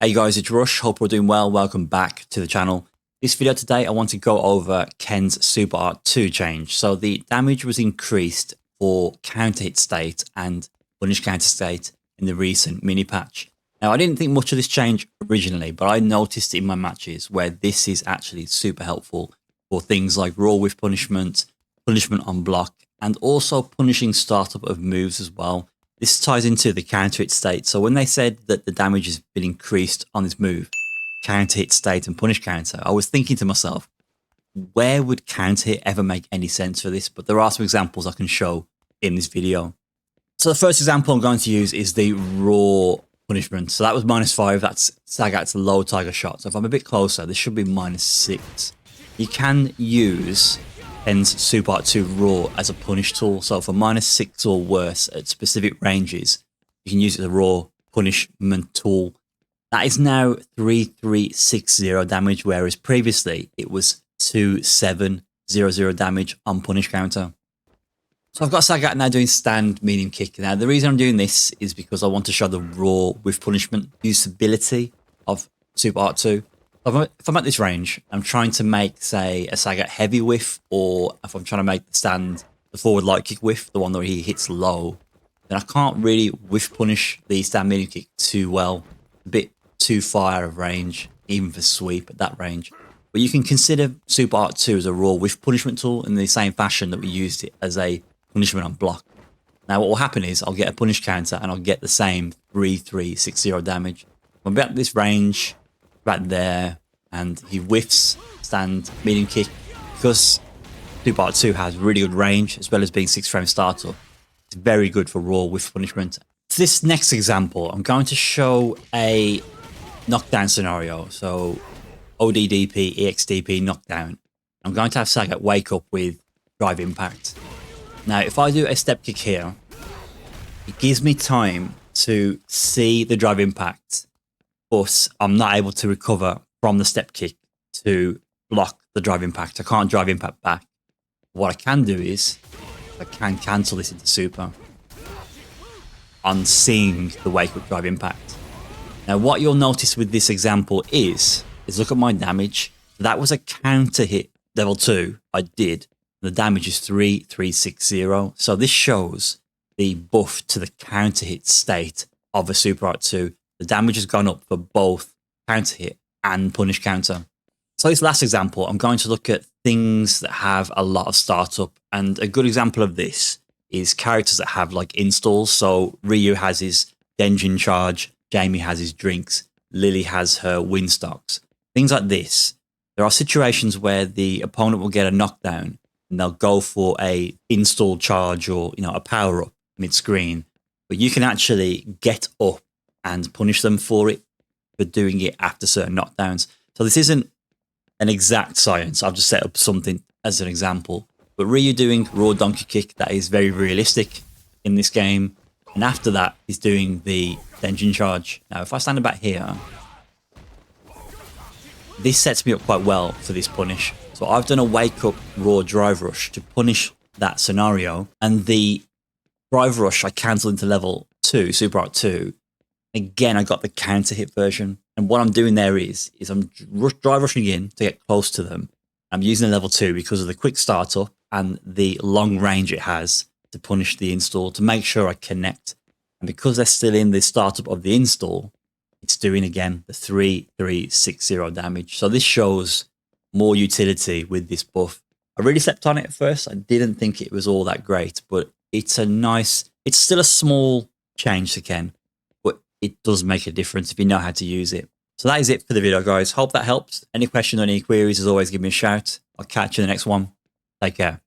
Hey guys, it's Rush. Hope we're doing well. Welcome back to the channel. This video today, I want to go over Ken's Super Art 2 change. So the damage was increased for counter hit state and punish counter state in the recent mini patch. Now, I didn't think much of this change originally, but I noticed it in my matches where this is actually super helpful for things like raw whiff punishment, punishment on block, and also punishing startup of moves as well. This ties into the counter hit state. So when they said that the damage has been increased on this move, counter hit state and punish counter, I was thinking to myself, where would counter hit ever make any sense for this? But there are some examples I can show in this video. So the first example I'm going to use is the raw punishment. So that was -5. That's Sagat's low tiger shot. So if I'm a bit closer, this should be -6. You can use Ken's Super Art 2 raw as a punish tool. So for -6 or worse at specific ranges, you can use it as a raw punishment tool. That is now 3360 damage, whereas previously it was 2700 damage on punish counter. So I've got Sagat now doing stand medium kick. Now the reason I'm doing this is because I want to show the raw with punishment usability of Super Art 2. If I'm at this range, I'm trying to make, say, a Sagat heavy whiff, or if I'm trying to make the forward light kick whiff, the one where he hits low, then I can't really whiff punish the stand medium kick too well. A bit too far out of range, even for sweep at that range. But you can consider Super Art 2 as a raw whiff punishment tool in the same fashion that we used it as a punishment on block. Now what will happen is I'll get a punish counter and I'll get the same 3360 damage. I'm about this range, right there, and he whiffs stand medium kick. Because Super Art 2 has really good range as well as being 6-frame startup, it's very good for raw whiff punishment. For this next example, I'm going to show a knockdown scenario. So ODDP, EXDP knockdown. I'm going to have Sagat wake up with drive impact. Now, if I do a step kick here, it gives me time to see the drive impact, but I'm not able to recover from the step kick to block the drive impact. I can't drive impact back. What I can do is I can cancel this into super on seeing the wake up drive impact. Now, what you'll notice with this example is look at my damage. That was a counter hit level 2 I did. The damage is 3360. So this shows the buff to the counter hit state of a Super Art 2. The damage has gone up for both counter hit and punish counter. So this last example, I'm going to look at things that have a lot of startup. And a good example of this is characters that have like installs. So Ryu has his Denjin charge, Jamie has his drinks, Lily has her wind stocks. Things like this. There are situations where the opponent will get a knockdown and they'll go for a install charge or, a power up mid-screen, but you can actually get up and punish them for it, for doing it after certain knockdowns. So this isn't an exact science. I've just set up something as an example, but Ryu doing raw donkey kick, that is very realistic in this game. And after that, he's doing the Denjin charge. Now, if I stand about here, this sets me up quite well for this punish. So I've done a wake up raw drive rush to punish that scenario, and the drive rush I cancelled into level 2, Super Art 2. Again, I got the counter hit version, and what I'm doing there is I'm drive rushing in to get close to them. I'm using a level 2 because of the quick startup and the long range it has to punish the install to make sure I connect. And because they're still in the startup of the install, it's doing again the 3360 damage. So this shows more utility with this buff. I really slept on it at first. I didn't think it was all that great, but it's still a small change to Ken, but it does make a difference if you know how to use it. So that is it for the video, guys. Hope that helps. Any questions or any queries, as always, give me a shout. I'll catch you in the next one. Take care.